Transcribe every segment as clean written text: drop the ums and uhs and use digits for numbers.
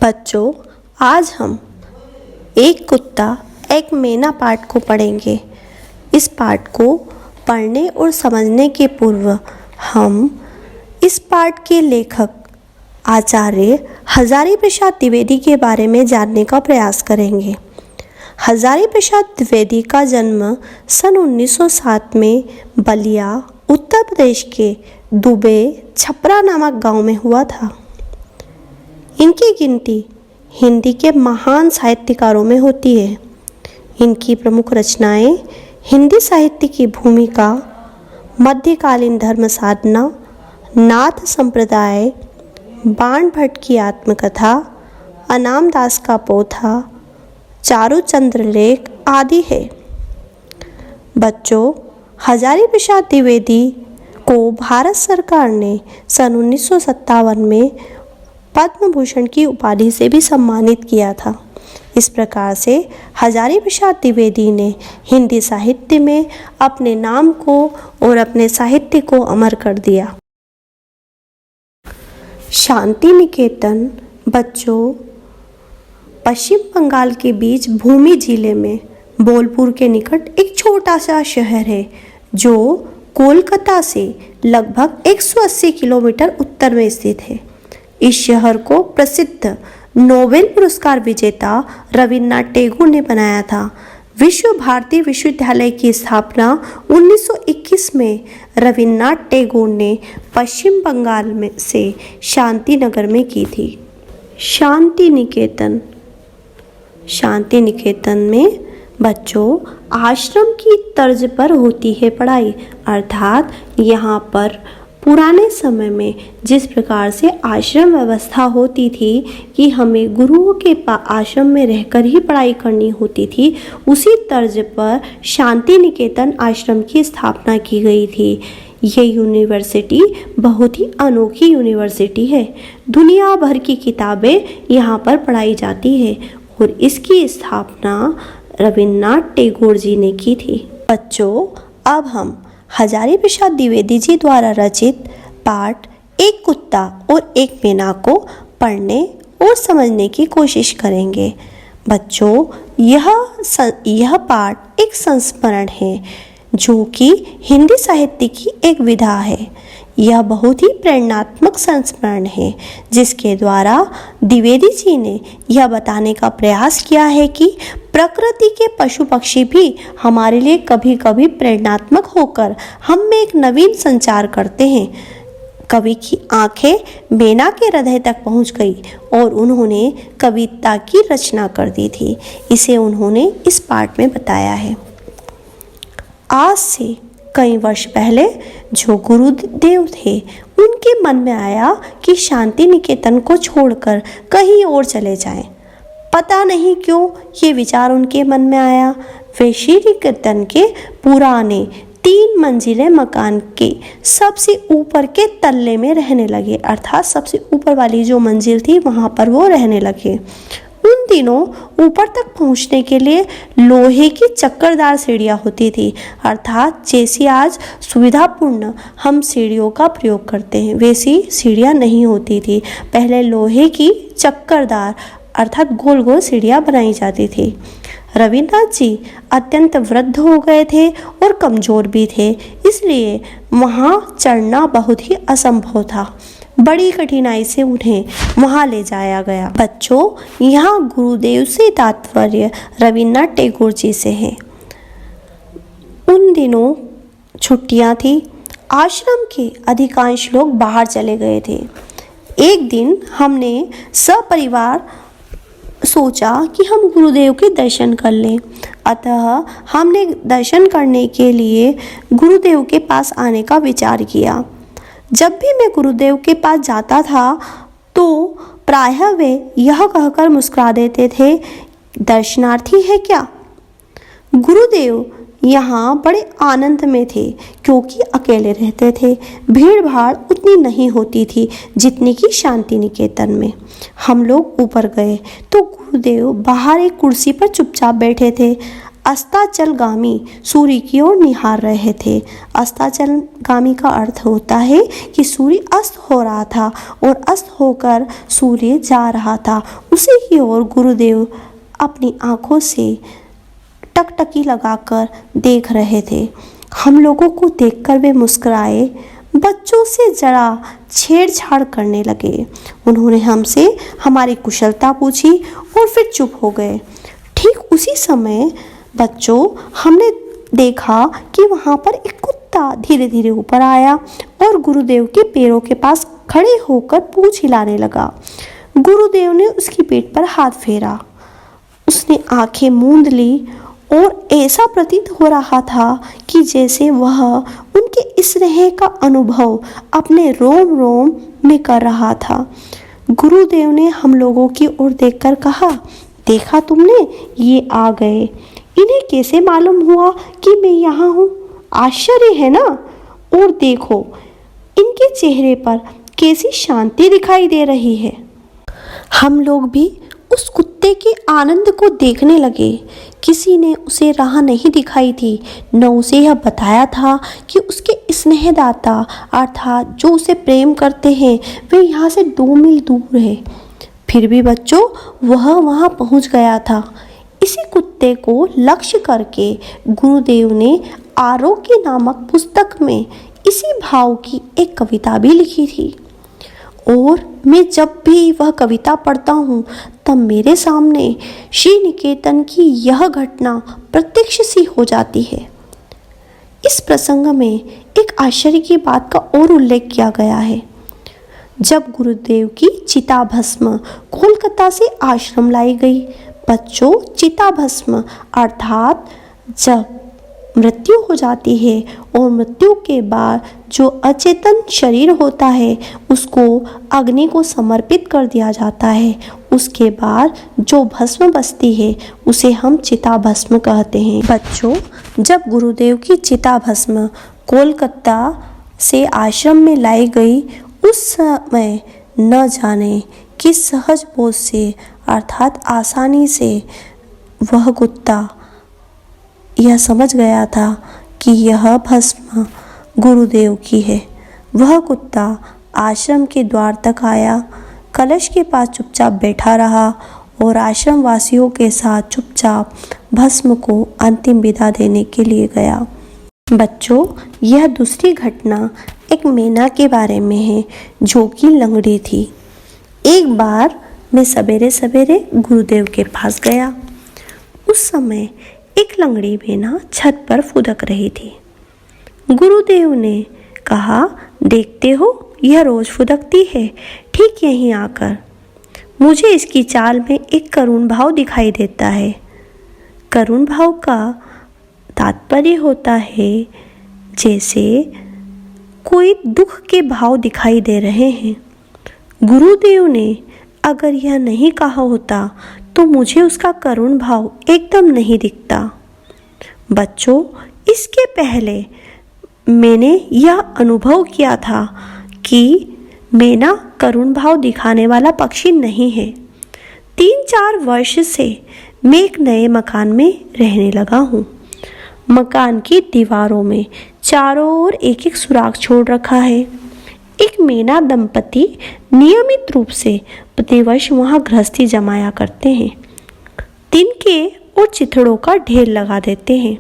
बच्चों, आज हम एक कुत्ता एक मैना पाठ को पढ़ेंगे। इस पाठ को पढ़ने और समझने के पूर्व हम इस पाठ के लेखक आचार्य हजारी प्रसाद द्विवेदी के बारे में जानने का प्रयास करेंगे। हजारी प्रसाद द्विवेदी का जन्म सन 1907 में बलिया, उत्तर प्रदेश के दुबे छपरा नामक गांव में हुआ था। इनकी गिनती हिंदी के महान साहित्यकारों में होती है। इनकी प्रमुख रचनाएं हिंदी साहित्य की भूमिका, मध्यकालीन धर्म साधना, नाथ संप्रदाय, बाण भट्ट की आत्मकथा, अनाम दास का पोथा, चारुचंद्र लेख आदि है। बच्चों, हजारी प्रसाद द्विवेदी को भारत सरकार ने सन 1957 में पद्म भूषण की उपाधि से भी सम्मानित किया था। इस प्रकार से हजारी प्रसाद द्विवेदी ने हिंदी साहित्य में अपने नाम को और अपने साहित्य को अमर कर दिया। शांति निकेतन बच्चों, पश्चिम बंगाल के बीच भूमि जिले में बोलपुर के निकट एक छोटा सा शहर है जो कोलकाता से लगभग 180 किलोमीटर उत्तर में स्थित है। इस शहर को प्रसिद्ध नोबेल पुरस्कार विजेता रविन्द्रनाथ टैगोर ने बनाया था। विश्व भारती विश्वविद्यालय की स्थापना 1921 में रविन्द्रनाथ टैगोर ने पश्चिम बंगाल में से शांति नगर में की थी। शांति निकेतन में बच्चों आश्रम की तर्ज पर होती है पढ़ाई, अर्थात यहाँ पर पुराने समय में जिस प्रकार से आश्रम व्यवस्था होती थी कि हमें गुरुओं के आश्रम में रहकर ही पढ़ाई करनी होती थी, उसी तर्ज पर शांति निकेतन आश्रम की स्थापना की गई थी। ये यूनिवर्सिटी बहुत ही अनोखी यूनिवर्सिटी है। दुनिया भर की किताबें यहाँ पर पढ़ाई जाती है और इसकी स्थापना रविन्द्रनाथ टैगोर जी ने की थी। बच्चों, अब हम हजारी प्रसाद द्विवेदी जी द्वारा रचित पाठ एक कुत्ता और एक मैना को पढ़ने और समझने की कोशिश करेंगे। बच्चों, यह पाठ एक संस्मरण है जो कि हिंदी साहित्य की एक विधा है। यह बहुत ही प्रेरणात्मक संस्मरण है जिसके द्वारा द्विवेदी जी ने यह बताने का प्रयास किया है कि प्रकृति के पशु पक्षी भी हमारे लिए कभी कभी प्रेरणात्मक होकर हम में एक नवीन संचार करते हैं। कवि की आंखें मैना के हृदय तक पहुंच गई और उन्होंने कविता की रचना कर दी थी। इसे उन्होंने इस पाठ में बताया है। आज से कई वर्ष पहले जो गुरुदेव थे उनके मन में आया कि शांति निकेतन को छोड़कर कहीं और चले जाएं। पता नहीं क्यों ये विचार उनके मन में आया। वे श्री निकेतन के पुराने 3 मंजिले मकान के सबसे ऊपर के तल्ले में रहने लगे, अर्थात सबसे ऊपर वाली जो मंजिल थी वहाँ पर वो रहने लगे। उन दिनों ऊपर तक पहुंचने के लिए लोहे की चक्करदार सीढ़ियाँ होती थी, अर्थात जैसी आज सुविधापूर्ण हम सीढ़ियों का प्रयोग करते हैं वैसी सीढ़ियाँ नहीं होती थी। पहले लोहे की चक्करदार अर्थात गोल गोल सीढ़ियाँ बनाई जाती थी। रविन्द्रनाथ जी अत्यंत वृद्ध हो गए थे और कमज़ोर भी थे, इसलिए वहाँ चढ़ना बहुत ही असंभव था। बड़ी कठिनाई से उन्हें वहाँ ले जाया गया। बच्चों, यहाँ गुरुदेव से तात्पर्य रविन्द्रनाथ टैगोर जी से है। उन दिनों छुट्टियाँ थी। आश्रम के अधिकांश लोग बाहर चले गए थे। एक दिन हमने सपरिवार सोचा कि हम गुरुदेव के दर्शन कर लें, अतः हमने दर्शन करने के लिए गुरुदेव के पास आने का विचार किया। जब भी मैं गुरुदेव के पास जाता था तो प्रायः वे यह कहकर मुस्कुरा देते थे, दर्शनार्थी है क्या? गुरुदेव यहाँ बड़े आनंद में थे क्योंकि अकेले रहते थे। भीड़ भाड़ उतनी नहीं होती थी जितनी कि शांति निकेतन में। हम लोग ऊपर गए तो गुरुदेव बाहर एक कुर्सी पर चुपचाप बैठे थे। अस्ताचलगामी सूर्य की ओर निहार रहे थे। अस्ताचलगामी का अर्थ होता है कि सूर्य अस्त हो रहा था और अस्त होकर सूर्य जा रहा था, उसी की ओर गुरुदेव अपनी आंखों से टकटकी लगाकर देख रहे थे। हम लोगों को देखकर वे मुस्कुराए, बच्चों से जरा छेड़छाड़ करने लगे। उन्होंने हमसे हमारी कुशलता पूछी और फिर चुप हो गए। ठीक उसी समय बच्चों, हमने देखा कि वहाँ पर एक कुत्ता धीरे धीरे ऊपर आया और गुरुदेव के पैरों के पास खड़े होकर पूंछ हिलाने लगा। गुरुदेव ने उसकी पीठ पर हाथ फेरा। उसने आंखें मूंद ली और ऐसा प्रतीत हो रहा था कि जैसे वह उनके स्नेह का अनुभव अपने रोम रोम में कर रहा था। गुरुदेव ने हम लोगों की ओर देखकर कहा, देखा तुमने, ये आ गए। इन्हें कैसे मालूम हुआ कि मैं यहाँ हूँ? आश्चर्य है ना? और देखो, इनके चेहरे पर कैसी शांति दिखाई दे रही है। हम लोग भी उस कुत्ते के आनंद को देखने लगे। किसी ने उसे राह नहीं दिखाई थी, न उसे यह बताया था कि उसके स्नेहदाता अर्थात जो उसे प्रेम करते हैं वे यहाँ से 2 मील दूर है। फिर भी बच्चों, वह वहाँ पहुँच गया था। इसी कुत्ते को लक्ष्य करके गुरुदेव ने आरोग्य नामक पुस्तक में इसी भाव की एक कविता भी लिखी थी। और मैं जब भी वह कविता पढ़ता हूँ तब मेरे सामने श्री निकेतन की यह घटना प्रत्यक्ष सी हो जाती है। इस प्रसंग में एक आश्चर्य की बात का और उल्लेख किया गया है। जब गुरुदेव की चिताभस्म कोलकाता से आश्रम लाई गई। बच्चों, चिताभस्म अर्थात जब मृत्यु हो जाती है और मृत्यु के बाद जो अचेतन शरीर होता है उसको अग्नि को समर्पित कर दिया जाता है। उसके बाद जो भस्म बचती है उसे हम चिताभस्म कहते हैं। बच्चों, जब गुरुदेव की चिताभस्म कोलकाता से आश्रम में लाई गई, उस समय न जाने किस सहज बोध से अर्थात आसानी से वह कुत्ता यह समझ गया था कि यह भस्म गुरुदेव की है। वह कुत्ता आश्रम के द्वार तक आया, कलश के पास चुपचाप बैठा रहा और आश्रम वासियों के साथ चुपचाप भस्म को अंतिम विदा देने के लिए गया। बच्चों, यह दूसरी घटना एक मैना के बारे में है जो कि लंगड़ी थी। एक बार मैं सवेरे सवेरे गुरुदेव के पास गया। उस समय एक लंगड़ी मैना छत पर फुदक रही थी। गुरुदेव ने कहा, देखते हो, यह रोज फुदकती है ठीक यहीं आकर। मुझे इसकी चाल में एक करुण भाव दिखाई देता है। करुण भाव का तात्पर्य होता है जैसे कोई दुख के भाव दिखाई दे रहे हैं। गुरुदेव ने अगर यह नहीं कहा होता तो मुझे उसका करुण भाव एकदम नहीं दिखता। बच्चों, इसके पहले मैंने यह अनुभव किया था कि मैना करुण भाव दिखाने वाला पक्षी नहीं है। 3-4 वर्ष से मैं एक नए मकान में रहने लगा हूँ। मकान की दीवारों में चारों ओर एक एक सुराख छोड़ रखा है। एक मैना दंपति नियमित रूप से प्रतिवर्ष वहाँ गृहस्थी जमाया करते हैं। तिनके और चिथड़ों का ढेर लगा देते हैं।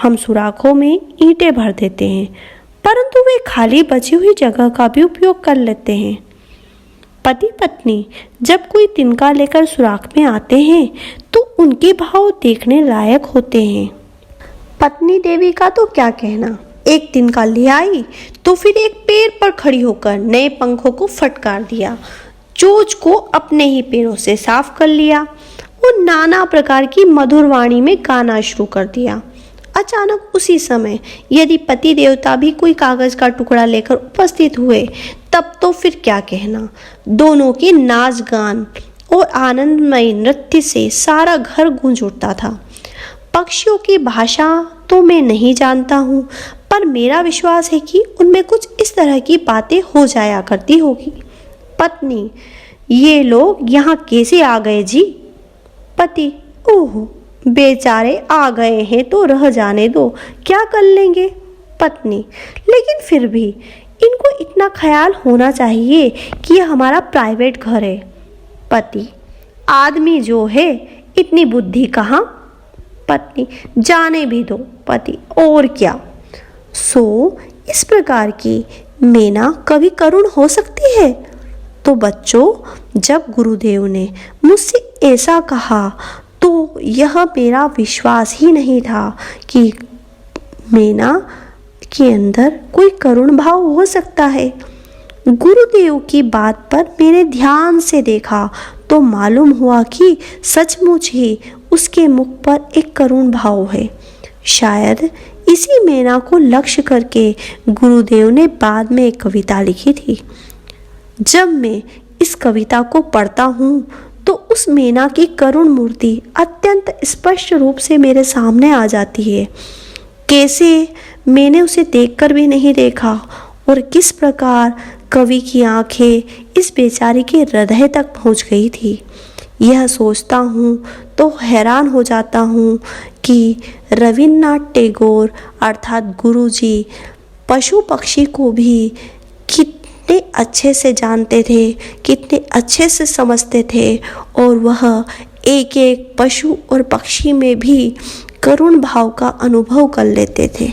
हम सुराखों में ईंटें भर देते हैं, परंतु वे खाली बची हुई जगह का भी उपयोग कर लेते हैं। पति पत्नी जब कोई तिनका लेकर सुराख में आते हैं तो उनके भाव देखने लायक होते हैं। पत्नी देवी का तो क्या कहना, एक तिनका ले आई तो फिर एक पैर पर खड़ी होकर नए पंखों को फटकार दिया, चोंच को अपने ही पैरों से साफ कर लिया और नाना प्रकार की मधुर वाणी में गाना शुरू कर दिया। अचानक उसी समय यदि पति देवता भी कोई कागज का टुकड़ा लेकर उपस्थित हुए तब तो फिर क्या कहना। दोनों के नाच गान और आनंदमय नृत्य से सारा घर गूंज उठता था। पक्षियों की भाषा तो मैं नहीं जानता हूँ, पर मेरा विश्वास है कि उनमें कुछ इस तरह की बातें हो जाया करती होगी। पत्नी, ये लोग यहाँ कैसे आ गए जी? पति, ओह, बेचारे आ गए हैं तो रह जाने दो, क्या कर लेंगे। पत्नी, लेकिन फिर भी इनको इतना ख्याल होना चाहिए कि यह हमारा प्राइवेट घर है। पति, आदमी जो है इतनी बुद्धि कहाँ। पत्नी, जाने भी दो। पति, और क्या। इस प्रकार की मीना कभी करुण हो सकती है। तो बच्चों, जब गुरुदेव ने मुझसे ऐसा कहा तो यह मेरा विश्वास ही नहीं था कि मीना के अंदर कोई करुण भाव हो सकता है। गुरुदेव की बात पर मैंने ध्यान से देखा तो मालूम हुआ कि सचमुच ही उसके मुख पर एक करुण भाव है। शायद इसी मीना को लक्ष्य करके गुरुदेव ने बाद में एक कविता लिखी थी। जब मैं इस कविता को पढ़ता हूँ तो उस मीना की करुण मूर्ति अत्यंत स्पष्ट रूप से मेरे सामने आ जाती है। कैसे मैंने उसे देखकर भी नहीं देखा और किस प्रकार कवि की आंखें इस बेचारी के हृदय तक पहुंच गई थी। यह सोचता हूँ तो हैरान हो जाता हूँ कि रविन्द्रनाथ टैगोर अर्थात गुरुजी पशु पक्षी को भी कितने अच्छे से जानते थे, कितने अच्छे से समझते थे और वह एक एक पशु और पक्षी में भी करुण भाव का अनुभव कर लेते थे।